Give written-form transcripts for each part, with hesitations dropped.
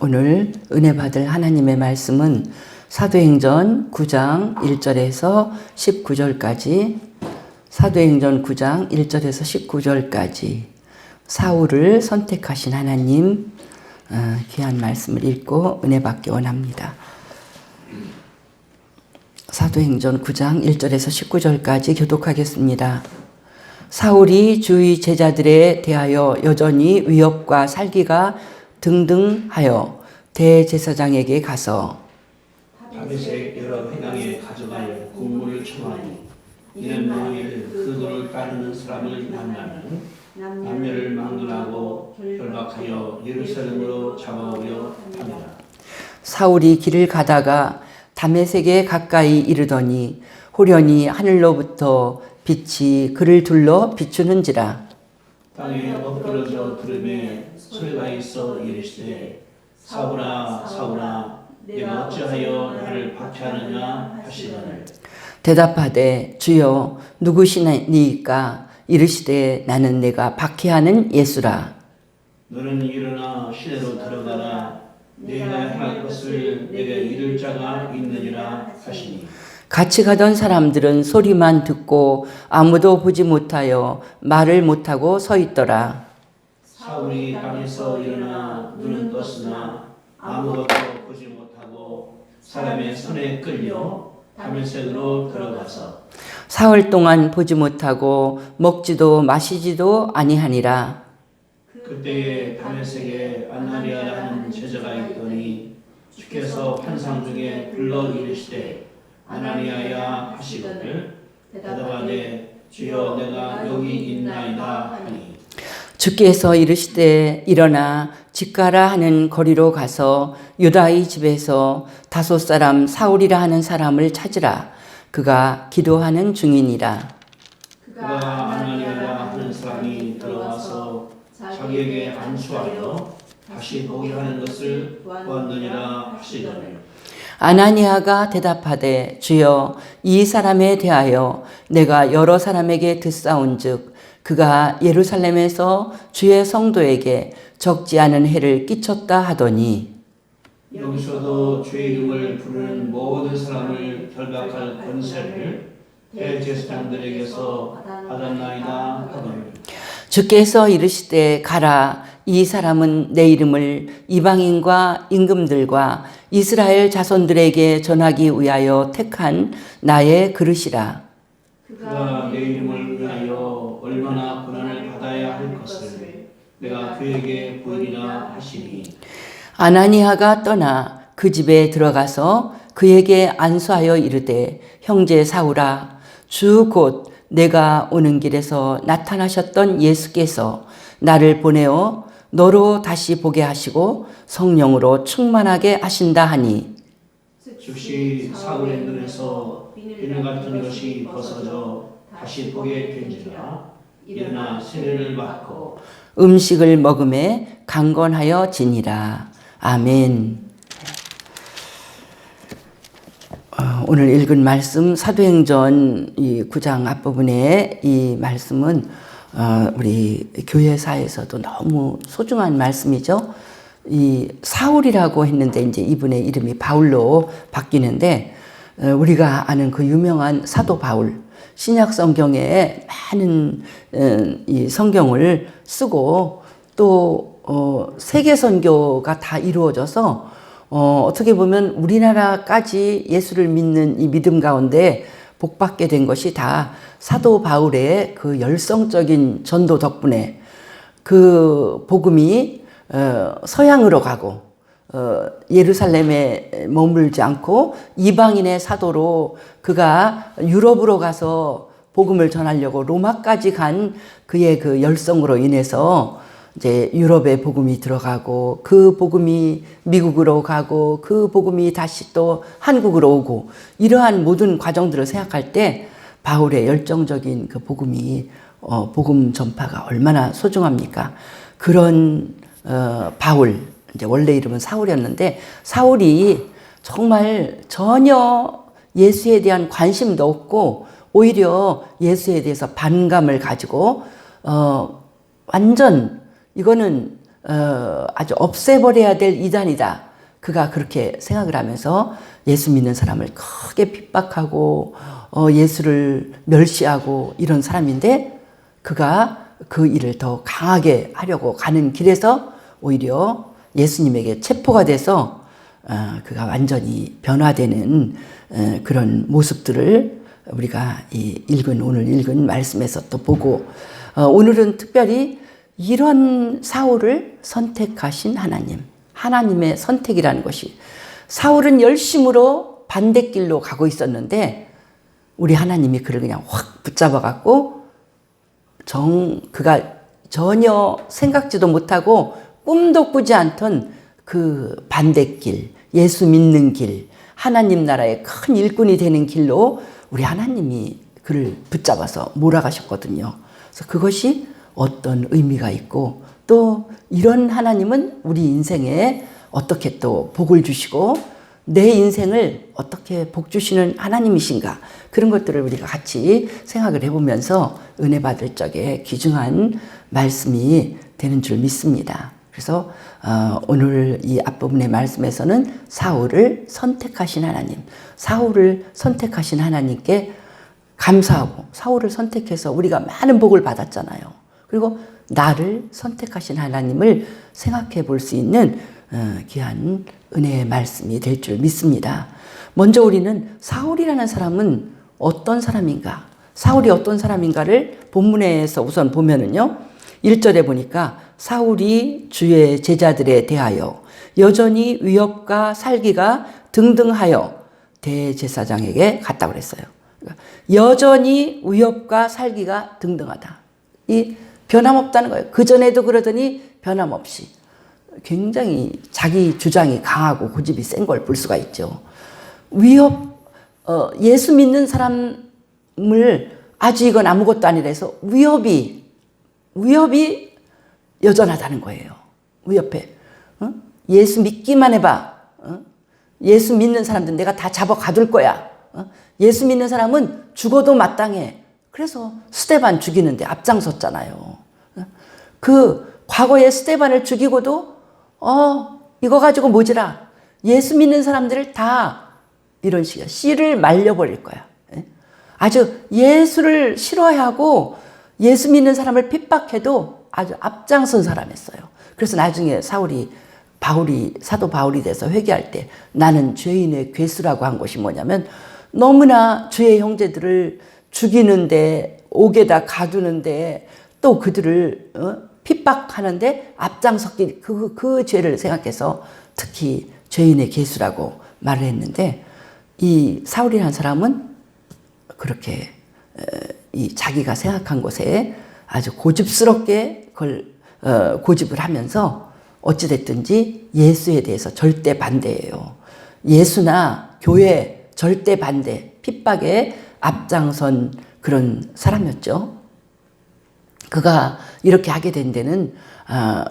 오늘 은혜 받을 하나님의 말씀은 사도행전 9장 1절에서 19절까지, 사도행전 9장 1절에서 19절까지 사울을 선택하신 하나님 귀한 말씀을 읽고 은혜 받기 원합니다. 사도행전 9장 1절에서 19절까지 교독하겠습니다. 사울이 주의 제자들에 대하여 여전히 위협과 살기가 등등하여 대제사장에게 가서 다메섹 여러 회당에 가져갈 공물을 청하니 이는 만일 그 도를 따르는 사람을 만나면 남녀를 막론하고 결박하여 예루살렘으로 잡아오려 함이라. 사울이 길을 가다가 다메섹에 가까이 이르더니 호련히 하늘로부터 빛이 그를 둘러 비추는지라. 땅에 엎드러져 들음에 소리가 있어 이르시되 사울아 사울아 내가 어찌하여 나를 박해하느냐 하시거늘. 대답하되 주여 누구시니까? 이르시되 나는 내가 박해하는 예수라. 너는 일어나 시내로 들어가라. 내가 행할 것을 내게 이를 자가 있느니라 하시니. 같이 가던 사람들은 소리만 듣고 아무도 보지 못하여 말을 못하고 서 있더라. 사울이 땅에서 일어나 눈은 떴으나 아무것도 보지 못하고 사람의 손에 끌려 다메섹으로 들어가서 사흘 동안 보지 못하고 먹지도 마시지도 아니하니라. 그때에 다메섹에 아나니아라는 제자가 있더니 주께서 환상 중에 불러 이르시되 아나니아야 하시거늘. 대답하되 주여 내가 여기 있나이다 하니. 주께서 이르시되 일어나 집가라 하는 거리로 가서 유다의 집에서 다섯 사람 사울이라 하는 사람을 찾으라. 그가 기도하는 중이니라. 그가 아나니아라 하는 사람이 들어와서 자기에게 안수하여 다시 보게 하는 것을 보았느니라 하시더니. 아나니아가 대답하되 주여 이 사람에 대하여 내가 여러 사람에게 듣사온즉 그가 예루살렘에서 주의 성도에게 적지 않은 해를 끼쳤다 하더니 여기서도 주의 이름을 부르는 모든 사람을 결박할 권세를 대제사장들에게서 받았나이다 하더니. 주께서 이르시되 가라. 이 사람은 내 이름을 이방인과 임금들과 이스라엘 자손들에게 전하기 위하여 택한 나의 그릇이라. 그가 내 이름을 위하여 얼마나 고난을 받아야 할 것을 내가 그에게 보이리라 하시니. 아나니아가 떠나 그 집에 들어가서 그에게 안수하여 이르되 형제 사울아 주 곧 내가 오는 길에서 나타나셨던 예수께서 나를 보내어 너로 다시 보게 하시고 성령으로 충만하게 하신다 하니. 즉시 사울의 눈에서 비늘 같은 것이 벗어져 다시 보게 된지라. 일어나 세례를 받고 음식을 먹음에 강건하여 지니라. 아멘. 오늘 읽은 말씀 사도행전 9장 앞부분의 이 말씀은 우리 교회사에서도 너무 소중한 말씀이죠. 이 사울이라고 했는데 이제 이분의 이름이 바울로 바뀌는데 우리가 아는 그 유명한 사도 바울, 신약 성경에 많은 이 성경을 쓰고 또 세계 선교가 다 이루어져서 어떻게 보면 우리나라까지 예수를 믿는 이 믿음 가운데 복받게 된 것이 다 사도 바울의 그 열성적인 전도 덕분에 그 복음이 서양으로 가고 예루살렘에 머물지 않고 이방인의 사도로 그가 유럽으로 가서 복음을 전하려고 로마까지 간 그의 그 열성으로 인해서 이제 유럽에 복음이 들어가고 그 복음이 미국으로 가고 그 복음이 다시 또 한국으로 오고 이러한 모든 과정들을 생각할 때 바울의 열정적인 그 복음이 복음 전파가 얼마나 소중합니까? 그런 바울, 이제 원래 이름은 사울이었는데 사울이 정말 전혀 예수에 대한 관심도 없고 오히려 예수에 대해서 반감을 가지고 완전 이거는 아주 없애버려야 될 이단이다. 그가 그렇게 생각을 하면서 예수 믿는 사람을 크게 핍박하고 예수를 멸시하고 이런 사람인데, 그가 그 일을 더 강하게 하려고 가는 길에서 오히려 예수님에게 체포가 돼서 그가 완전히 변화되는 그런 모습들을 우리가 오늘 읽은 말씀에서 또 보고, 오늘은 특별히 이런 사울을 선택하신 하나님의 선택이라는 것이, 사울은 열심으로 반대길로 가고 있었는데 우리 하나님이 그를 그냥 확 붙잡아 갖고 그가 전혀 생각지도 못하고 꿈도 꾸지 않던 그 반대길, 예수 믿는 길, 하나님 나라의 큰 일꾼이 되는 길로 우리 하나님이 그를 붙잡아서 몰아가셨거든요. 그래서 그것이 어떤 의미가 있고, 또 이런 하나님은 우리 인생에 어떻게 또 복을 주시고 내 인생을 어떻게 복 주시는 하나님이신가, 그런 것들을 우리가 같이 생각을 해보면서 은혜 받을 적에 귀중한 말씀이 되는 줄 믿습니다. 그래서 오늘 이 앞부분의 말씀에서는 사울을 선택하신 하나님께 감사하고, 사울을 선택해서 우리가 많은 복을 받았잖아요. 그리고 나를 선택하신 하나님을 생각해 볼 수 있는 귀한 은혜의 말씀이 될 줄 믿습니다. 먼저 우리는 사울이라는 사람은 어떤 사람인가, 사울이 어떤 사람인가를 본문에서 우선 보면은요, 1절에 보니까 사울이 주의 제자들에 대하여 여전히 위협과 살기가 등등하여 대제사장에게 갔다고 그랬어요. 그러니까 여전히 위협과 살기가 등등하다. 이 변함없다는 거예요. 그전에도 그러더니 변함없이. 굉장히 자기 주장이 강하고 고집이 센 걸 볼 수가 있죠. 예수 믿는 사람을 아주 이건 아무것도 아니라 해서 위협이 여전하다는 거예요. 위협해. 예수 믿기만 해봐. 예수 믿는 사람들 내가 다 잡아 가둘 거야. 예수 믿는 사람은 죽어도 마땅해. 그래서 스데반 죽이는데 앞장섰잖아요. 그 과거에 스데반을 죽이고도 이거 가지고 모지라. 예수 믿는 사람들을 다 이런 식이야. 씨를 말려버릴 거야. 아주 예수를 싫어하고 예수 믿는 사람을 핍박해도 아주 앞장선 사람이었어요. 그래서 나중에 사도 바울이 돼서 회개할 때 나는 죄인의 괴수라고 한 것이 뭐냐면, 너무나 주의 형제들을 죽이는데, 옥에다 가두는데, 또 그들을 핍박하는데 앞장섰기, 그 죄를 생각해서 특히 죄인의 괴수라고 말을 했는데, 이 사울이라는 사람은 그렇게 자기가 생각한 것에 아주 고집스럽게 고집을 하면서 어찌됐든지 예수에 대해서 절대 반대예요. 예수나 교회 절대 반대, 핍박에 앞장선 그런 사람이었죠. 그가 이렇게 하게 된 데는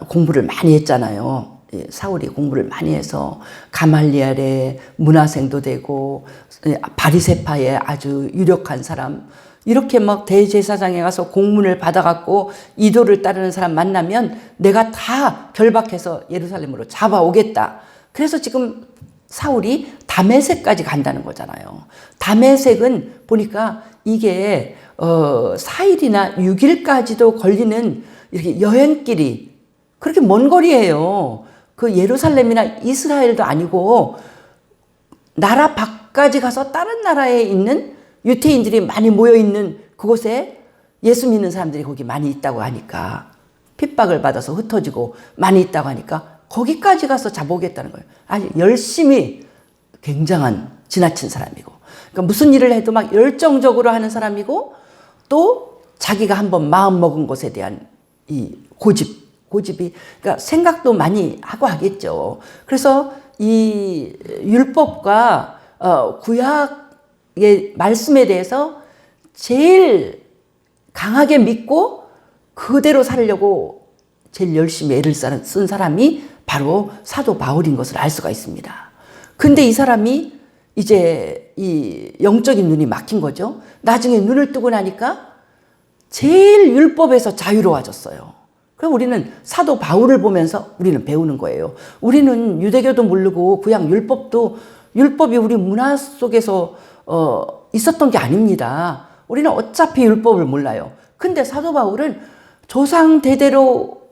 공부를 많이 했잖아요. 사울이 공부를 많이 해서 가말리엘의 문화생도 되고 바리새파의 아주 유력한 사람, 이렇게 막 대제사장에 가서 공문을 받아갖고 이도를 따르는 사람 만나면 내가 다 결박해서 예루살렘으로 잡아오겠다. 그래서 지금 사울이 다메섹까지 간다는 거잖아요. 다메섹은 보니까 이게 4일이나 6일까지도 걸리는 이렇게 여행길이 그렇게 먼 거리예요. 그 예루살렘이나 이스라엘도 아니고 나라 밖까지 가서 다른 나라에 있는 유태인들이 많이 모여있는 그곳에 예수 믿는 사람들이 거기 많이 있다고 하니까, 핍박을 받아서 흩어지고 많이 있다고 하니까 거기까지 가서 잡아오겠다는 거예요. 아주 열심히, 굉장한 지나친 사람이고, 그러니까 무슨 일을 해도 막 열정적으로 하는 사람이고, 또 자기가 한번 마음 먹은 것에 대한 이 고집이, 그러니까 생각도 많이 하고 하겠죠. 그래서 이 율법과 구약의 말씀에 대해서 제일 강하게 믿고 그대로 살려고 제일 열심히 애를 쓴 사람이 바로 사도 바울인 것을 알 수가 있습니다. 근데 이 사람이 이제 이 영적인 눈이 막힌 거죠. 나중에 눈을 뜨고 나니까 제일 율법에서 자유로워졌어요. 그럼 우리는 사도 바울을 보면서 우리는 배우는 거예요. 우리는 유대교도 모르고 구약 율법이 우리 문화 속에서 있었던 게 아닙니다. 우리는 어차피 율법을 몰라요. 근데 사도 바울은 조상 대대로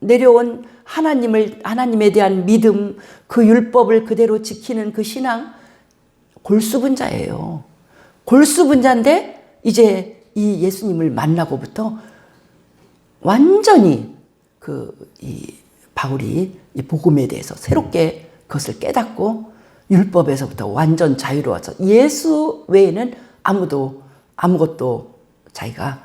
내려온 하나님에 대한 믿음, 그 율법을 그대로 지키는 그 신앙, 골수분자예요. 골수분자인데 이제 이 예수님을 만나고부터 완전히 이 바울이 이 복음에 대해서 새롭게 그것을 깨닫고 율법에서부터 완전 자유로워서 예수 외에는 아무것도 자기가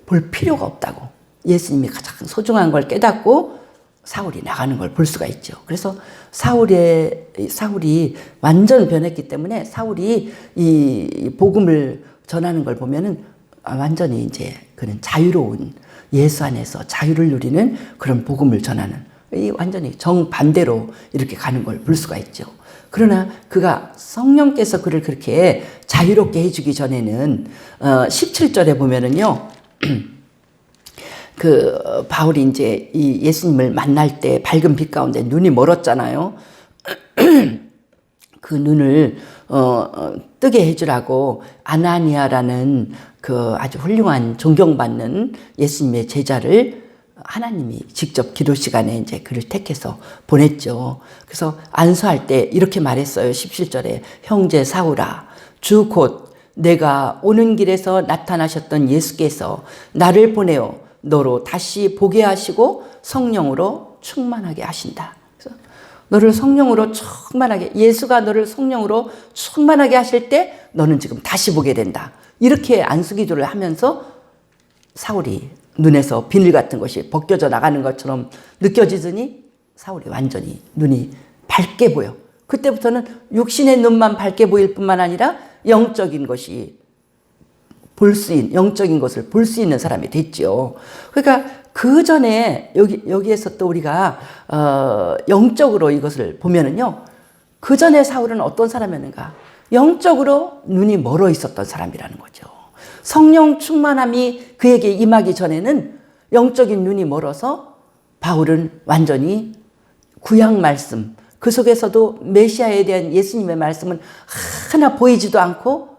볼 필요가 없다고, 예수님이 가장 소중한 걸 깨닫고 사울이 나가는 걸 볼 수가 있죠. 그래서 사울이 완전 변했기 때문에 사울이 이 복음을 전하는 걸 보면은 완전히 이제 그는 자유로운, 예수 안에서 자유를 누리는 그런 복음을 전하는, 이 완전히 정반대로 이렇게 가는 걸 볼 수가 있죠. 그러나 그가 성령께서 그를 그렇게 자유롭게 해주기 전에는 17절에 보면은요, 바울이 이제 이 예수님을 만날 때 밝은 빛 가운데 눈이 멀었잖아요. 그 눈을 뜨게 해주라고 아나니아라는 그 아주 훌륭한 존경받는 예수님의 제자를 하나님이 직접 기도 시간에 이제 그를 택해서 보냈죠. 그래서 안수할 때 이렇게 말했어요. 17절에 형제 사울아, 주 곧 내가 오는 길에서 나타나셨던 예수께서 나를 보내어 너로 다시 보게 하시고 성령으로 충만하게 하신다. 그래서 너를 성령으로 충만하게, 예수가 너를 성령으로 충만하게 하실 때 너는 지금 다시 보게 된다. 이렇게 안수기도를 하면서 사울이 눈에서 비늘 같은 것이 벗겨져 나가는 것처럼 느껴지더니 사울이 완전히 눈이 밝게 보여. 그때부터는 육신의 눈만 밝게 보일 뿐만 아니라 영적인 것을 볼 수 있는 사람이 됐죠. 그러니까 그 전에 여기에서 또 우리가 영적으로 이것을 보면은요, 그 전에 사울은 어떤 사람이었는가? 영적으로 눈이 멀어 있었던 사람이라는 거죠. 성령 충만함이 그에게 임하기 전에는 영적인 눈이 멀어서 바울은 완전히 구약 말씀, 그 속에서도 메시아에 대한 예수님의 말씀은 하나 보이지도 않고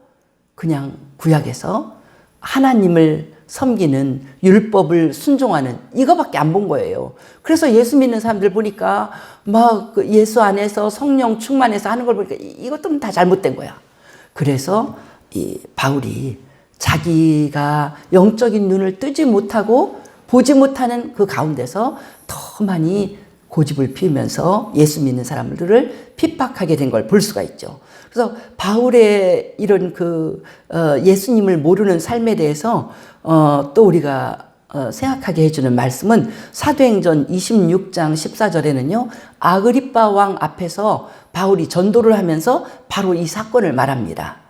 그냥 구약에서 하나님을 섬기는, 율법을 순종하는 이거밖에 안 본 거예요. 그래서 예수 믿는 사람들 보니까 막 예수 안에서 성령 충만해서 하는 걸 보니까 이것도 다 잘못된 거야. 그래서 이 바울이 자기가 영적인 눈을 뜨지 못하고 보지 못하는 그 가운데서 더 많이 고집을 피우면서 예수 믿는 사람들을 핍박하게 된 걸 볼 수가 있죠. 그래서 바울의 이런 예수님을 모르는 삶에 대해서 또 우리가 생각하게 해주는 말씀은 사도행전 26장 14절에는요, 아그리빠 왕 앞에서 바울이 전도를 하면서 바로 이 사건을 말합니다.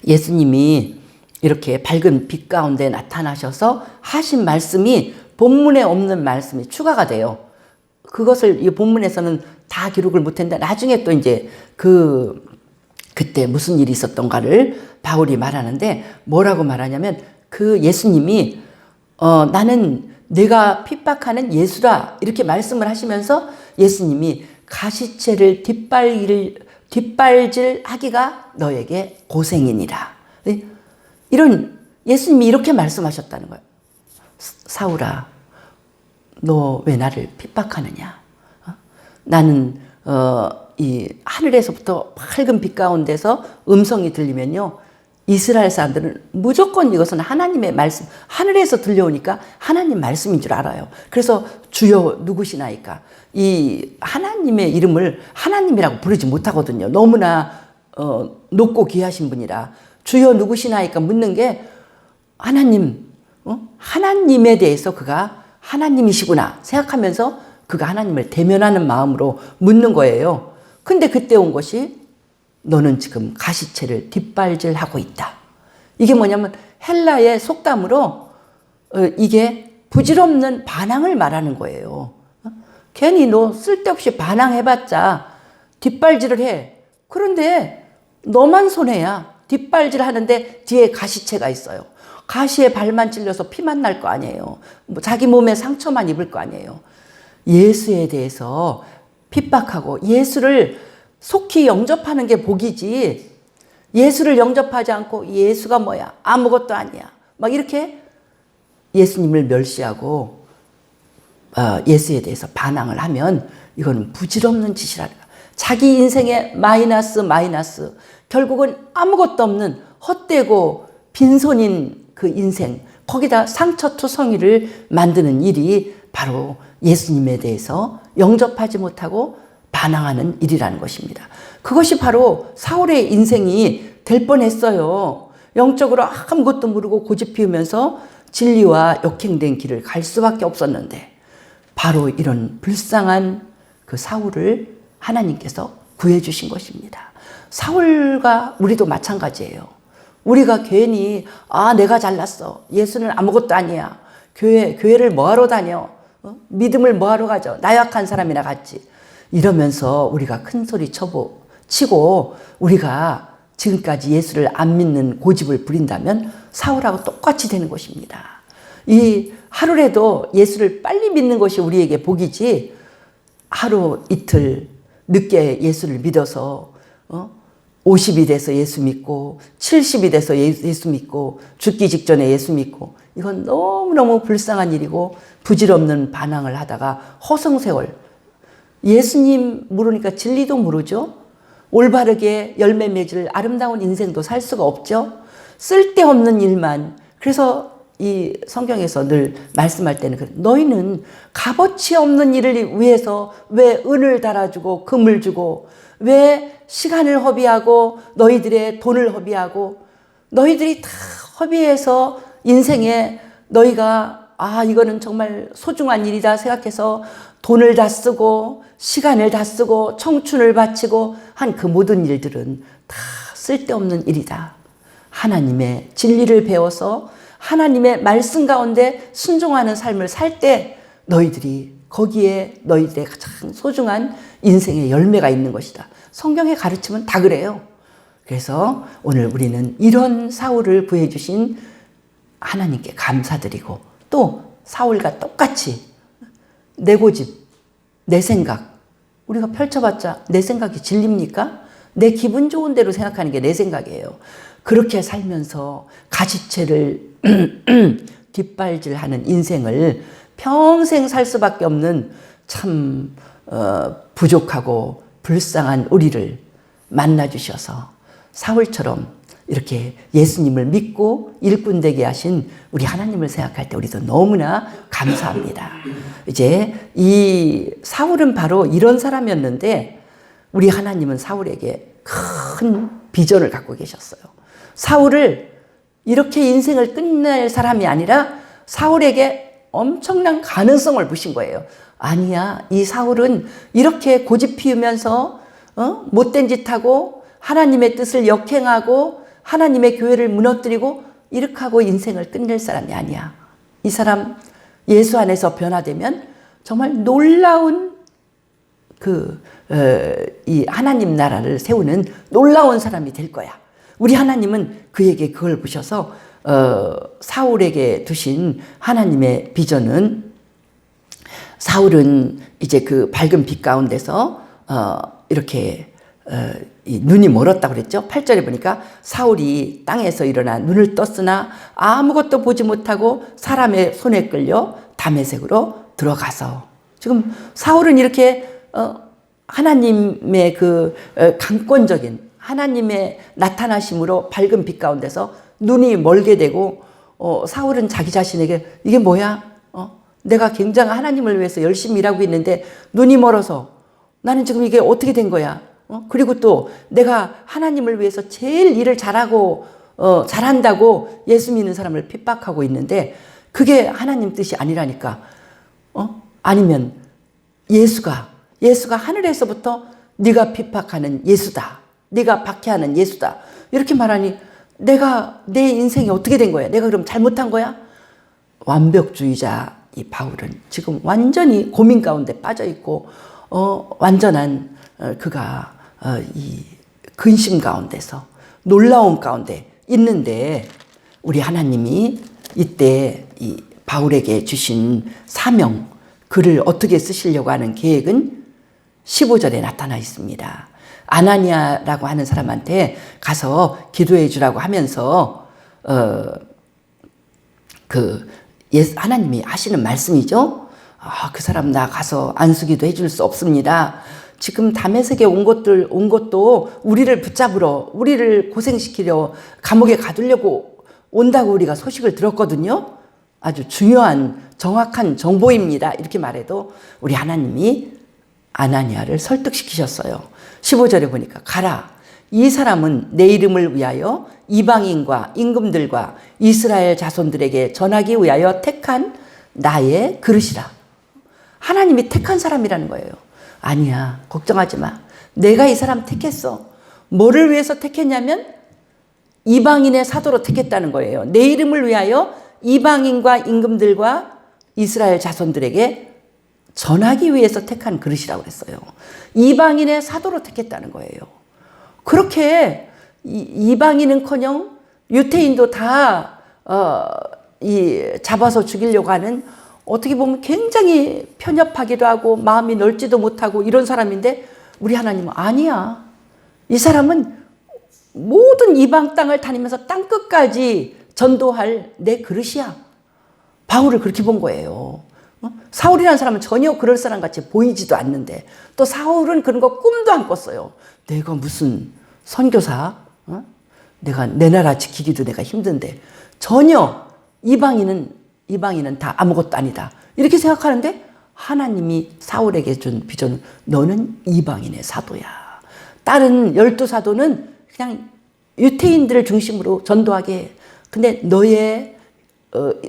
예수님이 이렇게 밝은 빛 가운데 나타나셔서 하신 말씀이 본문에 없는 말씀이 추가가 돼요. 그것을 이 본문에서는 다 기록을 못했는데 나중에 또 이제 그때 무슨 일이 있었던가를 바울이 말하는데 뭐라고 말하냐면 그 예수님이 나는 내가 핍박하는 예수다 이렇게 말씀을 하시면서 예수님이 가시체를 뒷발질 하기가 너에게 고생이니라. 이런 예수님이 이렇게 말씀하셨다는 거예요. 사울아, 너 왜 나를 핍박하느냐? 나는 이 하늘에서부터 밝은 빛 가운데서 음성이 들리면요, 이스라엘 사람들은 무조건 이것은 하나님의 말씀, 하늘에서 들려오니까 하나님 말씀인 줄 알아요. 그래서 주여 누구시나이까? 이 하나님의 이름을 하나님이라고 부르지 못하거든요. 너무나 높고 귀하신 분이라. 주여 누구시나이까 묻는 게 하나님, 하나님에 대해서 그가 하나님이시구나 생각하면서 그가 하나님을 대면하는 마음으로 묻는 거예요. 근데 그때 온 것이 너는 지금 가시체를 뒷발질하고 있다. 이게 뭐냐면 헬라의 속담으로 이게 부질없는 반항을 말하는 거예요. 괜히 너 쓸데없이 반항해봤자 뒷발질을 해. 그런데 너만 손해야. 뒷발질 하는데 뒤에 가시채가 있어요. 가시에 발만 찔려서 피만 날 거 아니에요. 뭐 자기 몸에 상처만 입을 거 아니에요. 예수에 대해서 핍박하고 예수를 속히 영접하는 게 복이지, 예수를 영접하지 않고 예수가 뭐야, 아무것도 아니야, 막 이렇게 예수님을 멸시하고 예수에 대해서 반항을 하면 이거는 부질없는 짓이라는 거야. 자기 인생의 마이너스, 결국은 아무것도 없는 헛되고 빈손인 그 인생, 거기다 상처투성이를 만드는 일이 바로 예수님에 대해서 영접하지 못하고 반항하는 일이라는 것입니다. 그것이 바로 사울의 인생이 될 뻔했어요. 영적으로 아무것도 모르고 고집 피우면서 진리와 역행된 길을 갈 수밖에 없었는데, 바로 이런 불쌍한 그 사울을 하나님께서 구해 주신 것입니다. 사울과 우리도 마찬가지예요. 우리가 괜히 내가 잘났어, 예수는 아무것도 아니야, 교회를 뭐하러 다녀, 믿음을 뭐하러 가져, 나약한 사람이나 같지, 이러면서 우리가 큰 소리 치고 우리가 지금까지 예수를 안 믿는 고집을 부린다면 사울하고 똑같이 되는 것입니다. 이 하루라도 예수를 빨리 믿는 것이 우리에게 복이지, 하루 이틀 늦게 예수를 믿어서 50이 돼서 예수 믿고 70이 돼서 예수 믿고 죽기 직전에 예수 믿고, 이건 너무너무 불쌍한 일이고 부질없는 반항을 하다가 허송세월, 예수님 모르니까 진리도 모르죠. 올바르게 열매 맺을 아름다운 인생도 살 수가 없죠. 쓸데없는 일만. 그래서 이 성경에서 늘 말씀할 때는 너희는 값어치 없는 일을 위해서 왜 은을 달아주고 금을 주고, 왜 시간을 허비하고 너희들의 돈을 허비하고, 너희들이 다 허비해서 인생에 너희가 이거는 정말 소중한 일이다 생각해서 돈을 다 쓰고 시간을 다 쓰고 청춘을 바치고 한 그 모든 일들은 다 쓸데없는 일이다. 하나님의 진리를 배워서 하나님의 말씀 가운데 순종하는 삶을 살 때 너희들이 거기에 너희들의 가장 소중한 인생의 열매가 있는 것이다. 성경의 가르침은 다 그래요. 그래서 오늘 우리는 이런 사울을 구해주신 하나님께 감사드리고, 또 사울과 똑같이 내 고집, 내 생각, 우리가 펼쳐봤자 내 생각이 진리입니까? 내 기분 좋은 대로 생각하는 게 내 생각이에요. 그렇게 살면서 가시채를 뒷발질하는 인생을 평생 살 수밖에 없는 참 부족하고 불쌍한 우리를 만나주셔서 사울처럼 이렇게 예수님을 믿고 일꾼 되게 하신 우리 하나님을 생각할 때 우리도 너무나 감사합니다. 이제 이 사울은 바로 이런 사람이었는데, 우리 하나님은 사울에게 큰 비전을 갖고 계셨어요. 사울을 이렇게 인생을 끝낼 사람이 아니라 사울에게 엄청난 가능성을 부신 거예요. 아니야, 이 사울은 이렇게 고집 피우면서 못된 짓 하고 하나님의 뜻을 역행하고 하나님의 교회를 무너뜨리고 이렇게 하고 인생을 끝낼 사람이 아니야. 이 사람 예수 안에서 변화되면 정말 놀라운 이 하나님 나라를 세우는 놀라운 사람이 될 거야. 우리 하나님은 그에게 그걸 보셔서 사울에게 두신 하나님의 비전은, 사울은 이제 그 밝은 빛 가운데서 이렇게 눈이 멀었다고 그랬죠. 8절에 보니까 사울이 땅에서 일어나 눈을 떴으나 아무것도 보지 못하고 사람의 손에 끌려 다메섹으로 들어가서, 지금 사울은 이렇게 하나님의 그 강권적인 하나님의 나타나심으로 밝은 빛 가운데서 눈이 멀게 되고, 사울은 자기 자신에게 이게 뭐야? 내가 굉장히 하나님을 위해서 열심히 일하고 있는데 눈이 멀어서 나는 지금 이게 어떻게 된 거야? 그리고 또 내가 하나님을 위해서 제일 일을 잘한다고 예수 믿는 사람을 핍박하고 있는데 그게 하나님 뜻이 아니라니까. 아니면 예수가 하늘에서부터 네가 핍박하는 예수다, 네가 박해하는 예수다, 이렇게 말하니 내 인생이 어떻게 된 거야? 내가 그럼 잘못한 거야? 완벽주의자 이 바울은 지금 완전히 고민 가운데 빠져 있고 완전한 그가 이 근심 가운데서 놀라움 가운데 있는데 우리 하나님이 이때 이 바울에게 주신 사명, 그를 어떻게 쓰시려고 하는 계획은 15절에 나타나 있습니다. 아나니아라고 하는 사람한테 가서 기도해 주라고 하면서 하나님이 하시는 말씀이죠. 그 사람 나 가서 안수기도 해줄 수 없습니다. 지금 다메섹에 온 것도 우리를 붙잡으러, 우리를 고생시키려 감옥에 가두려고 온다고 우리가 소식을 들었거든요. 아주 중요한 정확한 정보입니다. 이렇게 말해도 우리 하나님이 아나니아를 설득시키셨어요. 15절에 보니까 가라. 이 사람은 내 이름을 위하여 이방인과 임금들과 이스라엘 자손들에게 전하기 위하여 택한 나의 그릇이라. 하나님이 택한 사람이라는 거예요. 아니야, 걱정하지 마. 내가 이 사람 택했어. 뭐를 위해서 택했냐면 이방인의 사도로 택했다는 거예요. 내 이름을 위하여 이방인과 임금들과 이스라엘 자손들에게 전하기 위해서 택한 그릇이라고 했어요. 이방인의 사도로 택했다는 거예요. 그렇게 이방인은커녕 유태인도 다 잡아서 죽이려고 하는, 어떻게 보면 굉장히 편협하기도 하고 마음이 넓지도 못하고 이런 사람인데 우리 하나님은 아니야. 이 사람은 모든 이방 땅을 다니면서 땅끝까지 전도할 내 그릇이야. 바울을 그렇게 본 거예요. 사울이라는 사람은 전혀 그럴 사람 같이 보이지도 않는데, 또 사울은 그런 거 꿈도 안 꿨어요. 내가 무슨 선교사? 내가 내 나라 지키기도 내가 힘든데 전혀 이방인은 다 아무것도 아니다. 이렇게 생각하는데 하나님이 사울에게 준 비전은 너는 이방인의 사도야. 다른 12사도는 그냥 유태인들을 중심으로 전도하게 해. 근데 너의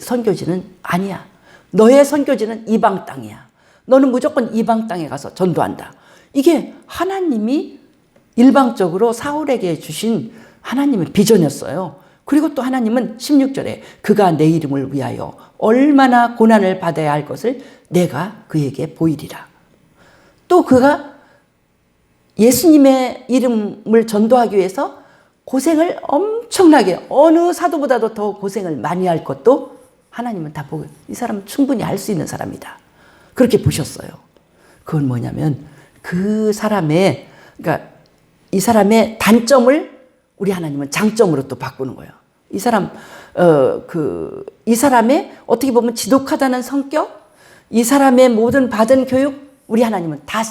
선교지는 아니야. 너의 선교지는 이방 땅이야. 너는 무조건 이방 땅에 가서 전도한다. 이게 하나님이 일방적으로 사울에게 주신 하나님의 비전이었어요. 그리고 또 하나님은 16절에 그가 내 이름을 위하여 얼마나 고난을 받아야 할 것을 내가 그에게 보이리라. 또 그가 예수님의 이름을 전도하기 위해서 고생을 엄청나게, 어느 사도보다도 더 고생을 많이 할 것도 하나님은 다 보고, 이 사람은 충분히 할 수 있는 사람이다. 그렇게 보셨어요. 그건 뭐냐면 그 사람의, 그러니까 이 사람의 단점을 우리 하나님은 장점으로 또 바꾸는 거예요. 이 사람의 어떻게 보면 지독하다는 성격, 이 사람의 모든 받은 교육, 우리 하나님은 다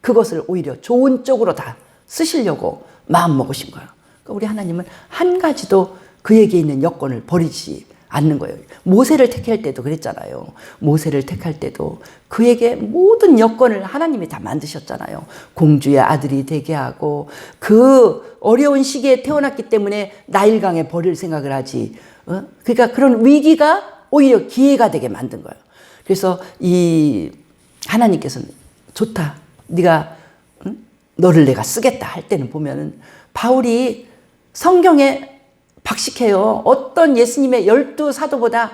그것을 오히려 좋은 쪽으로 다 쓰시려고 마음 먹으신 거예요. 그러니까 우리 하나님은 한 가지도 그에게 있는 여건을 버리지 않는 거예요. 모세를 택할 때도 그랬잖아요. 모세를 택할 때도 그에게 모든 여건을 하나님이 다 만드셨잖아요. 공주의 아들이 되게 하고, 그 어려운 시기에 태어났기 때문에 나일강에 버릴 생각을 하지. 그러니까 그런 위기가 오히려 기회가 되게 만든 거예요. 그래서 이 하나님께서는 좋다. 네가 너를 내가 쓰겠다 할 때는 보면은 바울이 성경에 박식해요. 어떤 예수님의 12사도보다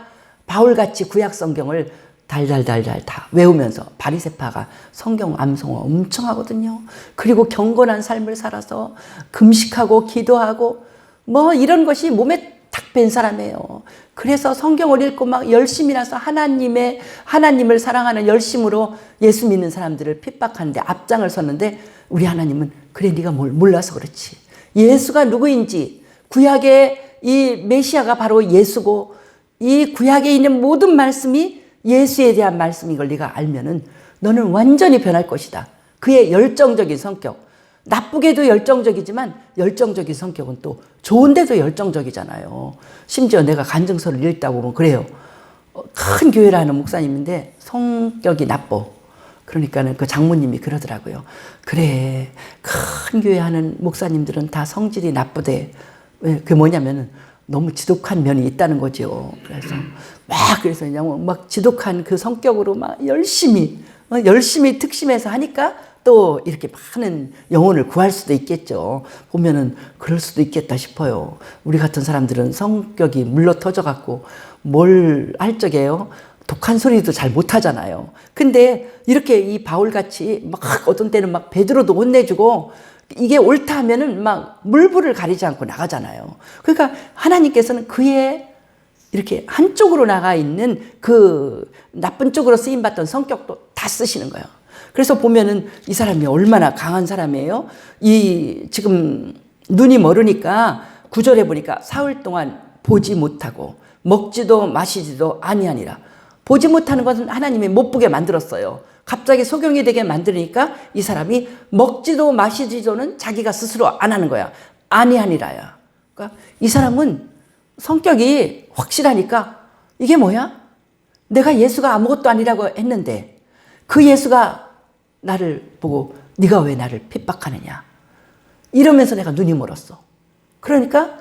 바울같이 구약 성경을 달달달달 다 외우면서, 바리새파가 성경 암송어 엄청 하거든요. 그리고 경건한 삶을 살아서 금식하고 기도하고 뭐 이런 것이 몸에 탁 밴 사람이에요. 그래서 성경을 읽고 막 열심히 나서 하나님을 사랑하는 열심으로 예수 믿는 사람들을 핍박하는데 앞장을 섰는데, 우리 하나님은 그래 네가 뭘 몰라서 그렇지. 예수가 누구인지, 구약의 이 메시아가 바로 예수고, 이 구약에 있는 모든 말씀이 예수에 대한 말씀인 걸 네가 알면은 너는 완전히 변할 것이다. 그의 열정적인 성격, 나쁘게도 열정적이지만 열정적인 성격은 또 좋은데도 열정적이잖아요. 심지어 내가 간증서를 읽다고 보면 그래요. 큰 교회를 하는 목사님인데 성격이 나빠. 그러니까는 그 장모님이 그러더라고요. 그래, 큰 교회 하는 목사님들은 다 성질이 나쁘대. 왜? 그게 뭐냐면은 너무 지독한 면이 있다는 거죠. 그래서 그냥 막 지독한 그 성격으로 막 열심히 특심해서 하니까 또 이렇게 많은 영혼을 구할 수도 있겠죠. 보면은 그럴 수도 있겠다 싶어요. 우리 같은 사람들은 성격이 물러 터져갖고 뭘 할 적에요. 독한 소리도 잘 못하잖아요. 근데 이렇게 이 바울같이 막 어떤 때는 막 베드로도 혼내주고 이게 옳다 하면은 막 물불을 가리지 않고 나가잖아요. 그러니까 하나님께서는 그의 이렇게 한쪽으로 나가 있는 그 나쁜 쪽으로 쓰임받던 성격도 다 쓰시는 거예요. 그래서 보면은 이 사람이 얼마나 강한 사람이에요. 이 지금 눈이 멀으니까 9절에 보니까 사흘 동안 보지 못하고 먹지도 마시지도 아니하니라. 보지 못하는 것은 하나님이 못 보게 만들었어요. 갑자기 소경이 되게 만드니까 이 사람이 먹지도 마시지도는 자기가 스스로 안 하는 거야. 아니하니라야. 그러니까 이 사람은 성격이 확실하니까 이게 뭐야? 내가 예수가 아무것도 아니라고 했는데 그 예수가 나를 보고 네가 왜 나를 핍박하느냐. 이러면서 내가 눈이 멀었어. 그러니까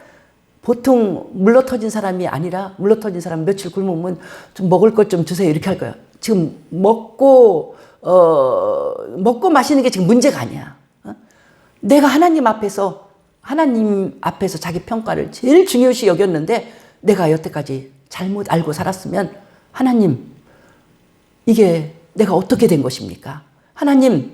보통 물러터진 사람이 아니라 물러터진 사람 며칠 굶으면 좀 먹을 것 좀 주세요 이렇게 할 거야. 지금 먹고 마시는 게 지금 문제가 아니야. 내가 하나님 앞에서 자기 평가를 제일 중요시 여겼는데 내가 여태까지 잘못 알고 살았으면 하나님 이게 내가 어떻게 된 것입니까? 하나님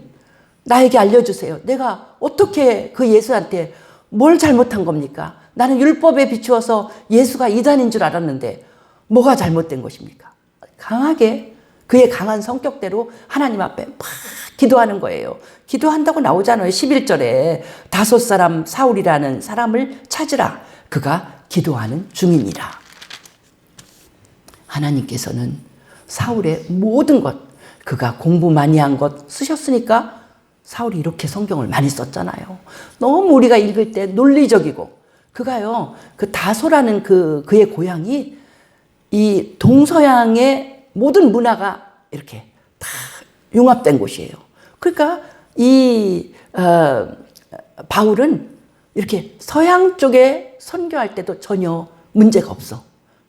나에게 알려주세요. 내가 어떻게 그 예수한테 뭘 잘못한 겁니까? 나는 율법에 비추어서 예수가 이단인 줄 알았는데 뭐가 잘못된 것입니까? 강하게 그의 강한 성격대로 하나님 앞에 막 기도하는 거예요. 기도한다고 나오잖아요. 11절에 다섯 사람 사울이라는 사람을 찾으라. 그가 기도하는 중이니라. 하나님께서는 사울의 모든 것, 그가 공부 많이 한 것 쓰셨으니까 사울이 이렇게 성경을 많이 썼잖아요. 너무 우리가 읽을 때 논리적이고 그가요, 그 다소라는 그의 고향이 이 동서양의 모든 문화가 이렇게 다 융합된 곳이에요. 그러니까 이 바울은 이렇게 서양 쪽에 선교할 때도 전혀 문제가 없어.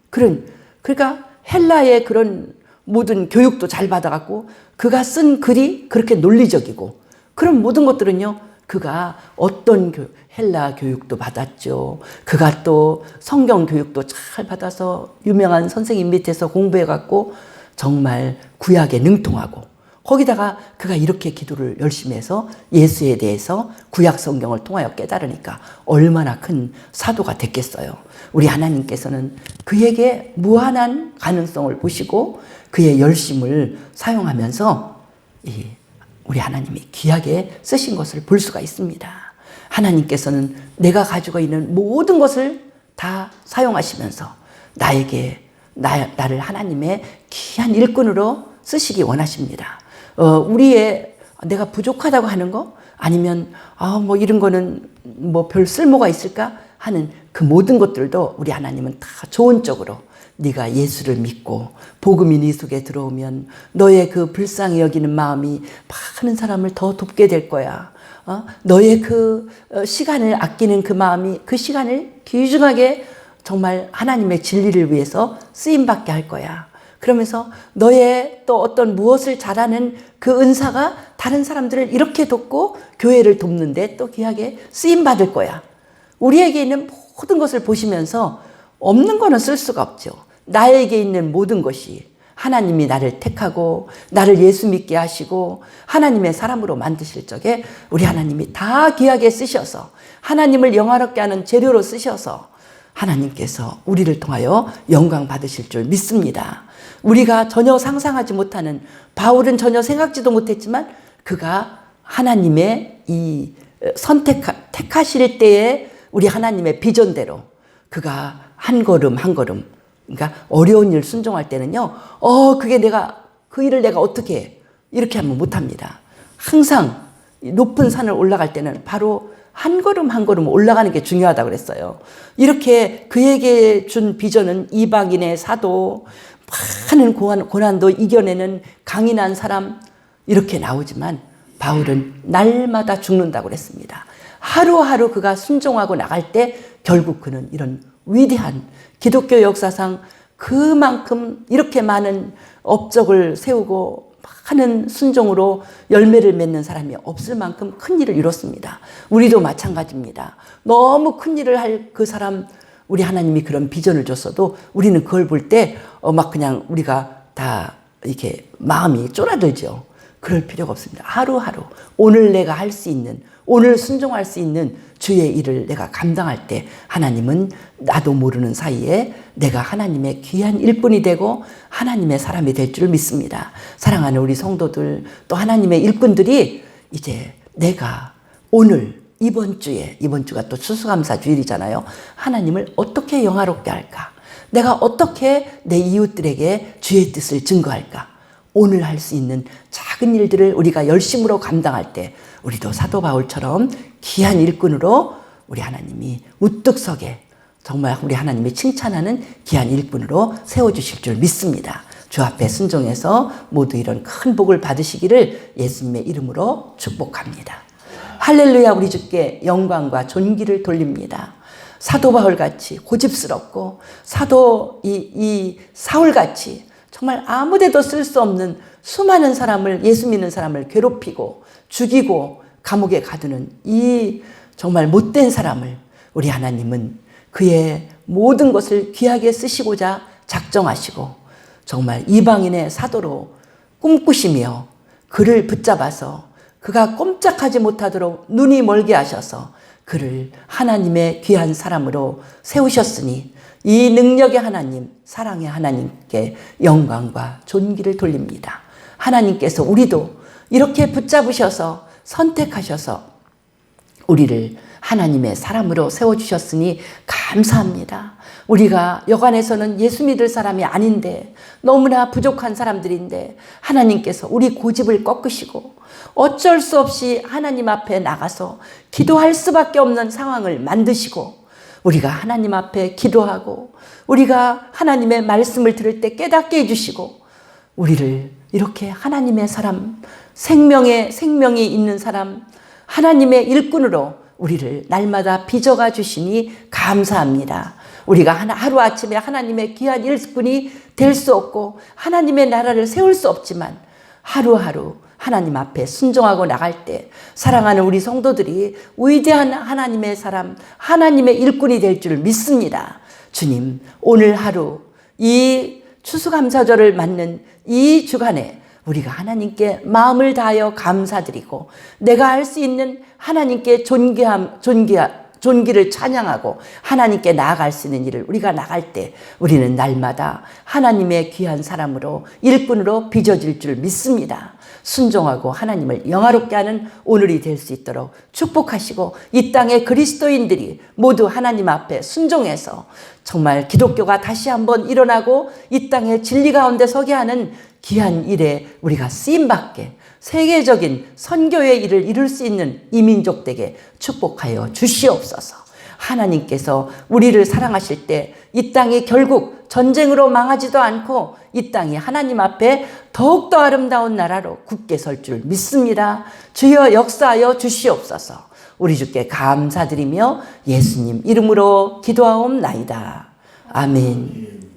그러니까 헬라의 그런 모든 교육도 잘 받아갖고 그가 쓴 글이 그렇게 논리적이고 그런 모든 것들은요, 그가 어떤 헬라 교육도 받았죠. 그가 또 성경 교육도 잘 받아서 유명한 선생님 밑에서 공부해갖고 정말 구약에 능통하고 거기다가 그가 이렇게 기도를 열심히 해서 예수에 대해서 구약 성경을 통하여 깨달으니까 얼마나 큰 사도가 됐겠어요. 우리 하나님께서는 그에게 무한한 가능성을 보시고 그의 열심을 사용하면서 우리 하나님이 귀하게 쓰신 것을 볼 수가 있습니다. 하나님께서는 내가 가지고 있는 모든 것을 다 사용하시면서 나를 하나님의 귀한 일꾼으로 쓰시기 원하십니다. 우리의 내가 부족하다고 하는 거 아니면 뭐 이런 거는 뭐 별 쓸모가 있을까 하는 그 모든 것들도 우리 하나님은 다 좋은 쪽으로 네가 예수를 믿고 복음이 네 속에 들어오면 너의 그 불쌍히 여기는 마음이 많은 사람을 더 돕게 될 거야. 너의 그 시간을 아끼는 그 마음이 그 시간을 귀중하게 정말 하나님의 진리를 위해서 쓰임받게 할 거야. 그러면서 너의 또 어떤 무엇을 잘하는 그 은사가 다른 사람들을 이렇게 돕고 교회를 돕는데 또 귀하게 쓰임받을 거야. 우리에게 있는 모든 것을 보시면서 없는 거는 쓸 수가 없죠. 나에게 있는 모든 것이 하나님이 나를 택하고 나를 예수 믿게 하시고 하나님의 사람으로 만드실 적에 우리 하나님이 다 귀하게 쓰셔서 하나님을 영화롭게 하는 재료로 쓰셔서 하나님께서 우리를 통하여 영광 받으실 줄 믿습니다. 우리가 전혀 상상하지 못하는 바울은 전혀 생각지도 못했지만 그가 하나님의 이 택하실 때에 우리 하나님의 비전대로 그가 한 걸음 한 걸음 그러니까 어려운 일 순종할 때는요 그게 그 일을 내가 어떻게 해? 이렇게 하면 못합니다. 항상 높은 산을 올라갈 때는 바로 한 걸음 한 걸음 올라가는 게 중요하다고 그랬어요. 이렇게 그에게 준 비전은 이방인의 사도, 많은 고난도 이겨내는 강인한 사람 이렇게 나오지만 바울은 날마다 죽는다고 그랬습니다. 하루하루 그가 순종하고 나갈 때 결국 그는 이런 위대한 기독교 역사상 그만큼 이렇게 많은 업적을 세우고 많은 순종으로 열매를 맺는 사람이 없을 만큼 큰 일을 이뤘습니다. 우리도 마찬가지입니다. 너무 큰 일을 할 그 사람 우리 하나님이 그런 비전을 줬어도 우리는 그걸 볼 때 막 그냥 우리가 다 이렇게 마음이 쫄아들죠. 그럴 필요가 없습니다. 하루하루 오늘 내가 할 수 있는, 오늘 순종할 수 있는 주의 일을 내가 감당할 때 하나님은 나도 모르는 사이에 내가 하나님의 귀한 일꾼이 되고 하나님의 사람이 될 줄 믿습니다. 사랑하는 우리 성도들, 또 하나님의 일꾼들이 이제 내가 오늘 이번 주가 또 추수감사 주일이잖아요. 하나님을 어떻게 영화롭게 할까? 내가 어떻게 내 이웃들에게 주의 뜻을 증거할까? 오늘 할 수 있는 작은 일들을 우리가 열심으로 감당할 때 우리도 사도 바울처럼 귀한 일꾼으로 우리 하나님이 우뚝 서게, 정말 우리 하나님이 칭찬하는 귀한 일꾼으로 세워주실 줄 믿습니다. 주 앞에 순종해서 모두 이런 큰 복을 받으시기를 예수님의 이름으로 축복합니다. 할렐루야. 우리 주께 영광과 존귀를 돌립니다. 사도 바울같이 고집스럽고 사도 이 사울같이 정말 아무데도 쓸 수 없는 수많은 사람을, 예수 믿는 사람을 괴롭히고 죽이고 감옥에 가두는 이 정말 못된 사람을 우리 하나님은 그의 모든 것을 귀하게 쓰시고자 작정하시고 정말 이방인의 사도로 꿈꾸시며 그를 붙잡아서 그가 꼼짝하지 못하도록 눈이 멀게 하셔서 그를 하나님의 귀한 사람으로 세우셨으니 이 능력의 하나님, 사랑의 하나님께 영광과 존귀를 돌립니다. 하나님께서 우리도 이렇게 붙잡으셔서 선택하셔서 우리를 하나님의 사람으로 세워주셨으니 감사합니다. 우리가 여간에서는 예수 믿을 사람이 아닌데 너무나 부족한 사람들인데 하나님께서 우리 고집을 꺾으시고 어쩔 수 없이 하나님 앞에 나가서 기도할 수밖에 없는 상황을 만드시고 우리가 하나님 앞에 기도하고 우리가 하나님의 말씀을 들을 때 깨닫게 해주시고 우리를 이렇게 하나님의 사람, 생명이 있는 사람, 하나님의 일꾼으로 우리를 날마다 빚어가 주시니 감사합니다. 우리가 하루아침에 하나님의 귀한 일꾼이 될 수 없고 하나님의 나라를 세울 수 없지만 하루하루 하나님 앞에 순종하고 나갈 때 사랑하는 우리 성도들이 위대한 하나님의 사람, 하나님의 일꾼이 될 줄 믿습니다. 주님, 오늘 하루 이 추수감사절을 맞는 이 주간에 우리가 하나님께 마음을 다하여 감사드리고 내가 할 수 있는 하나님께 존귀를 찬양하고 하나님께 나아갈 수 있는 일을 우리가 나갈 때 우리는 날마다 하나님의 귀한 사람으로 일꾼으로 빚어질 줄 믿습니다. 순종하고 하나님을 영화롭게 하는 오늘이 될 수 있도록 축복하시고 이 땅의 그리스도인들이 모두 하나님 앞에 순종해서 정말 기독교가 다시 한번 일어나고 이 땅의 진리 가운데 서게 하는 귀한 일에 우리가 쓰임받게 세계적인 선교의 일을 이룰 수 있는 이민족 되게 축복하여 주시옵소서. 하나님께서 우리를 사랑하실 때 이 땅이 결국 전쟁으로 망하지도 않고 이 땅이 하나님 앞에 더욱더 아름다운 나라로 굳게 설 줄 믿습니다. 주여 역사하여 주시옵소서. 우리 주께 감사드리며 예수님 이름으로 기도하옵나이다. 아멘.